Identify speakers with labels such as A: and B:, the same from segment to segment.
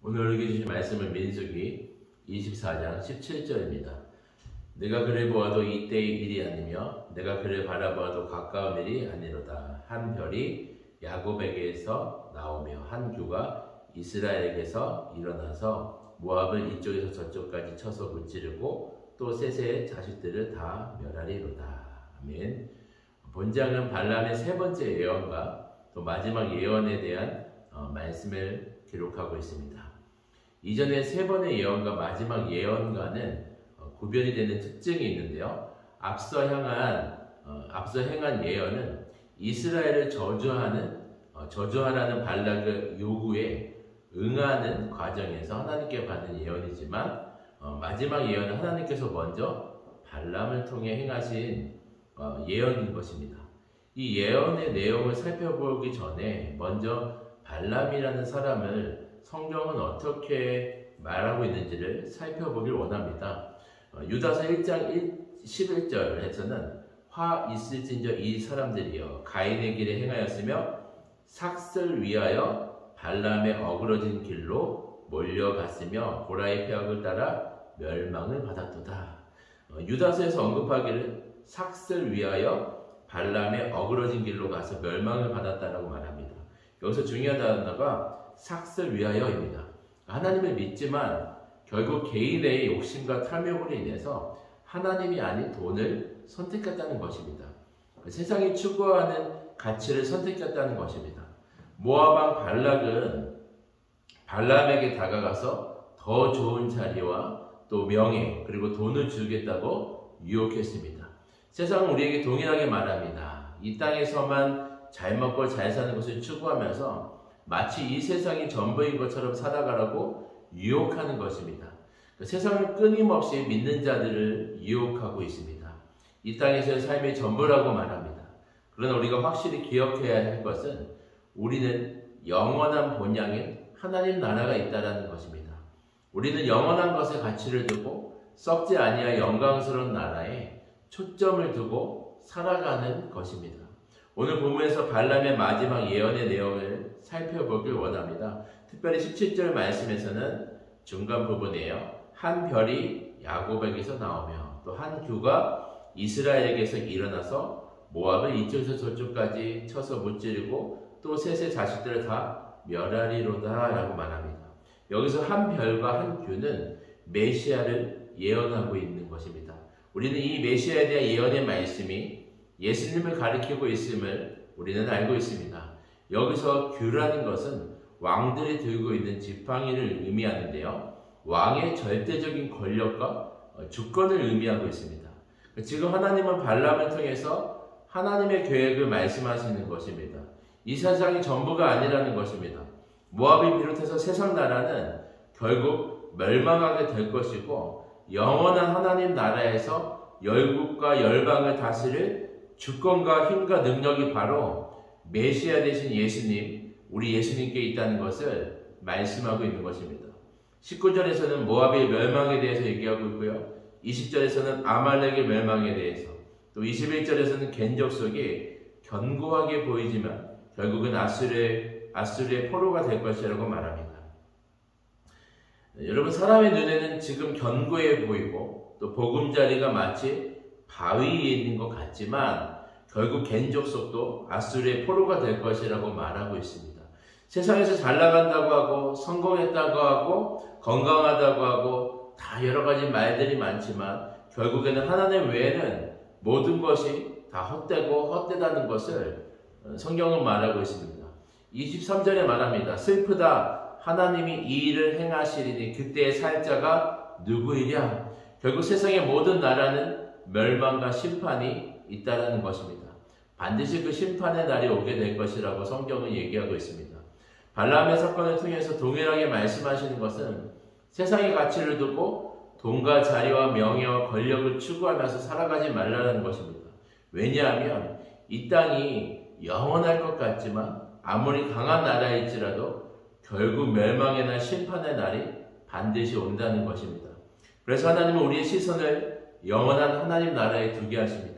A: 오늘 읽어주신 말씀은 민수기 24장 17절입니다. 내가 그를 보아도 이때의 일이 아니며 내가 그를 바라보아도 가까운 일이 아니로다. 한 별이 야곱에게서 나오며 한 규가 이스라엘에게서 일어나서 모압을 이쪽에서 저쪽까지 쳐서 무찌르고 또 셋의 자식들을 다 멸하리로다. 아멘. 본장은 발람의 세 번째 예언과 또 마지막 예언에 대한 말씀을 기록하고 있습니다. 이전에 세 번의 예언과 마지막 예언과는 구별이 되는 특징이 있는데요. 앞서 행한 예언은 이스라엘을 저주하라는 발락의 요구에 응하는 과정에서 하나님께 받은 예언이지만 마지막 예언은 하나님께서 먼저 발람을 통해 행하신 예언인 것입니다. 이 예언의 내용을 살펴보기 전에 먼저 발람이라는 사람을 성경은 어떻게 말하고 있는지를 살펴보길 원합니다. 유다서 1장 11절에서는 화 있을진저 이 사람들이여 가인의 길에 행하였으며 삭슬 위하여 발람의 어그러진 길로 몰려갔으며 고라의 폐역을 따라 멸망을 받았도다. 유다서에서 언급하기를 삭슬 위하여 발람의 어그러진 길로 가서 멸망을 받았다라고 말합니다. 여기서 중요한 단어가 삭슬 위하여입니다. 하나님을 믿지만 결국 개인의 욕심과 탐욕으로 인해서 하나님이 아닌 돈을 선택했다는 것입니다. 세상이 추구하는 가치를 선택했다는 것입니다. 모압 왕 발락은 발람에게 다가가서 더 좋은 자리와 또 명예 그리고 돈을 주겠다고 유혹했습니다. 세상은 우리에게 동일하게 말합니다. 이 땅에서만 잘 먹고 잘 사는 것을 추구하면서 마치 이 세상이 전부인 것처럼 살아가라고 유혹하는 것입니다. 세상을 끊임없이 믿는 자들을 유혹하고 있습니다. 이 땅에서의 삶의 전부라고 말합니다. 그러나 우리가 확실히 기억해야 할 것은 우리는 영원한 본향인 하나님 나라가 있다는 것입니다. 우리는 영원한 것에 가치를 두고 썩지 아니할 영광스러운 나라에 초점을 두고 살아가는 것입니다. 오늘 본문에서 발람의 마지막 예언의 내용을 살펴보길 원합니다. 특별히 17절 말씀에서는 중간 부분이에요. 한 별이 야곱에게서 나오며 또 한 규가 이스라엘에게서 일어나서 모압을 이쪽에서 저쪽까지 쳐서 무찌르고 또 셋의 자식들을 다 멸하리로다 라고 말합니다. 여기서 한 별과 한 규는 메시아를 예언하고 있는 것입니다. 우리는 이 메시아에 대한 예언의 말씀이 예수님을 가리키고 있음을 우리는 알고 있습니다. 여기서 규라는 것은 왕들이 들고 있는 지팡이를 의미하는데요. 왕의 절대적인 권력과 주권을 의미하고 있습니다. 지금 하나님은 발람을 통해서 하나님의 계획을 말씀하시는 것입니다. 이 세상이 전부가 아니라는 것입니다. 모압을 비롯해서 세상 나라는 결국 멸망하게 될 것이고 영원한 하나님 나라에서 열국과 열방을 다스릴 주권과 힘과 능력이 바로 메시아 되신 예수님, 우리 예수님께 있다는 것을 말씀하고 있는 것입니다. 19절에서는 모압의 멸망에 대해서 얘기하고 있고요. 20절에서는 아말렉의 멸망에 대해서, 또 21절에서는 겐족속이 견고하게 보이지만 결국은 아수르의 포로가 될 것이라고 말합니다. 여러분, 사람의 눈에는 지금 견고해 보이고 또 보금자리가 마치 바위에 있는 것 같지만 결국 겐족속도 아수르의 포로가 될 것이라고 말하고 있습니다. 세상에서 잘 나간다고 하고 성공했다고 하고 건강하다고 하고 다 여러 가지 말들이 많지만 결국에는 하나님 외에는 모든 것이 다 헛되고 헛되다는 것을 성경은 말하고 있습니다. 23절에 말합니다. 슬프다. 하나님이 이 일을 행하시리니 그때의 살자가 누구이랴. 결국 세상의 모든 나라는 멸망과 심판이 있다라는 것입니다. 반드시 그 심판의 날이 오게 될 것이라고 성경은 얘기하고 있습니다. 발람의 사건을 통해서 동일하게 말씀하시는 것은 세상의 가치를 두고 돈과 자리와 명예와 권력을 추구하면서 살아가지 말라는 것입니다. 왜냐하면 이 땅이 영원할 것 같지만 아무리 강한 나라일지라도 결국 멸망의 날, 심판의 날이 반드시 온다는 것입니다. 그래서 하나님은 우리의 시선을 영원한 하나님 나라에 두게 하십니다.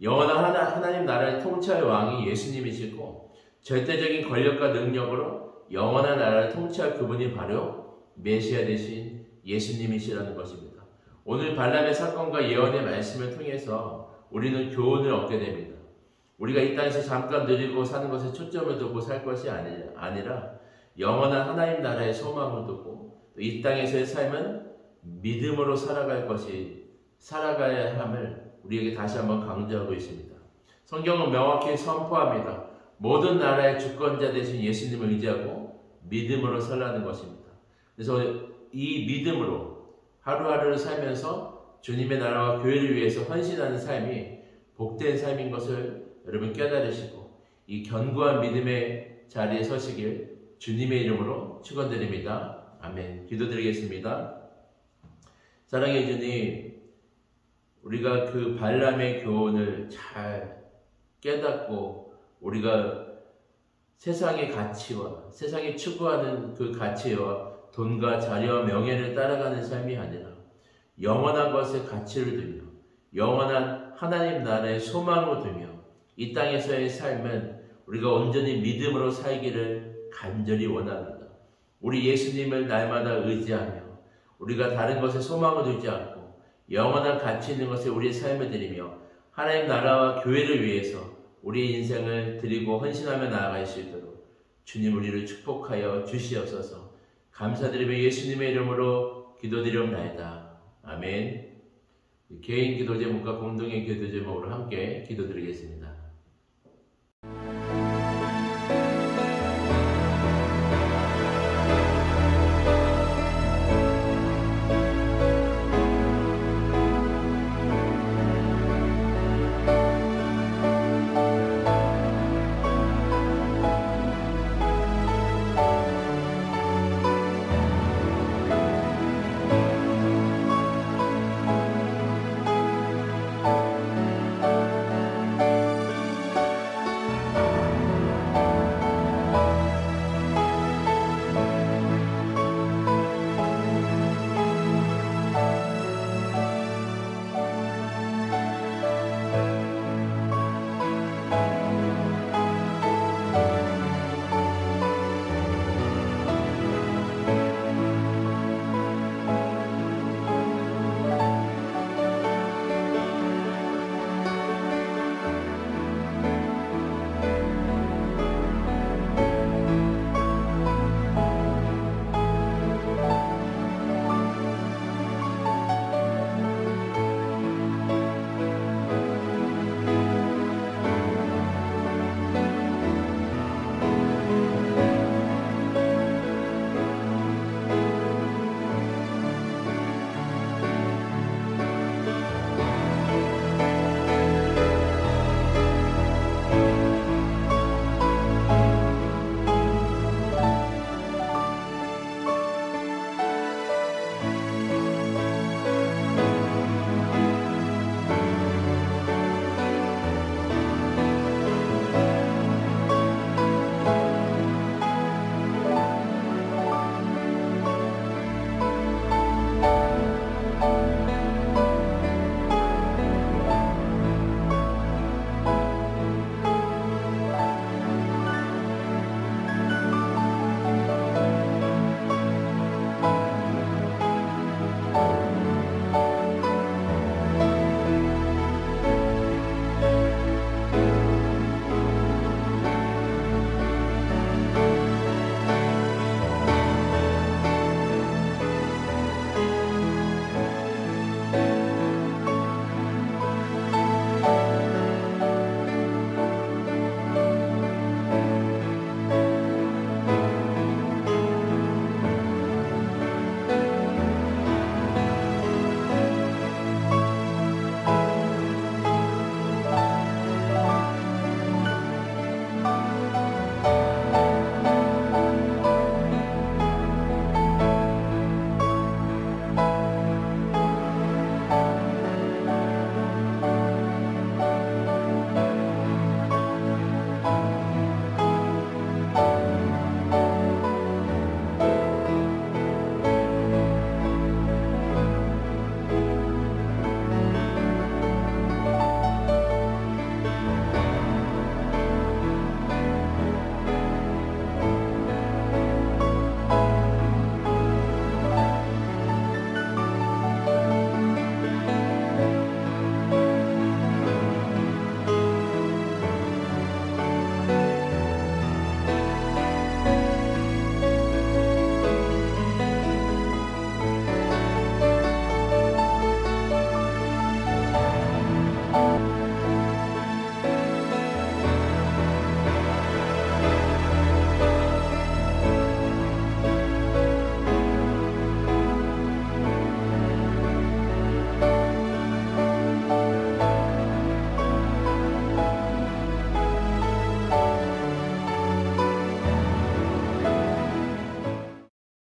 A: 영원한 하나님 나라의 통치할 왕이 예수님이시고 절대적인 권력과 능력으로 영원한 나라를 통치할 그분이 바로 메시아 되신 예수님이시라는 것입니다. 오늘 발람의 사건과 예언의 말씀을 통해서 우리는 교훈을 얻게 됩니다. 우리가 이 땅에서 잠깐 누리고 사는 것에 초점을 두고 살 것이 아니라 영원한 하나님 나라의 소망을 두고 또 이 땅에서의 삶은 믿음으로 살아가야 함을 우리에게 다시 한번 강조하고 있습니다. 성경은 명확히 선포합니다. 모든 나라의 주권자 되신 예수님을 의지하고 믿음으로 살라는 것입니다. 그래서 이 믿음으로 하루하루를 살면서 주님의 나라와 교회를 위해서 헌신하는 삶이 복된 삶인 것을 여러분 깨달으시고 이 견고한 믿음의 자리에 서시길 주님의 이름으로 축원드립니다. 아멘. 기도드리겠습니다. 사랑해 주님, 우리가 그 발람의 교훈을 잘 깨닫고 우리가 세상의 가치와 세상이 추구하는 그 가치와 돈과 자리와 명예를 따라가는 삶이 아니라 영원한 것에 가치를 두며 영원한 하나님 나라의 소망을 두며 이 땅에서의 삶은 우리가 온전히 믿음으로 살기를 간절히 원합니다. 우리 예수님을 날마다 의지하며 우리가 다른 것에 소망을 두지 않고 영원한 가치 있는 것에 우리의 삶을 드리며 하나님 나라와 교회를 위해서 우리의 인생을 드리고 헌신하며 나아갈 수 있도록 주님 우리를 축복하여 주시옵소서. 감사드리며 예수님의 이름으로 기도드리옵나이다. 아멘. 개인 기도 제목과 공동의 기도 제목으로 함께 기도드리겠습니다.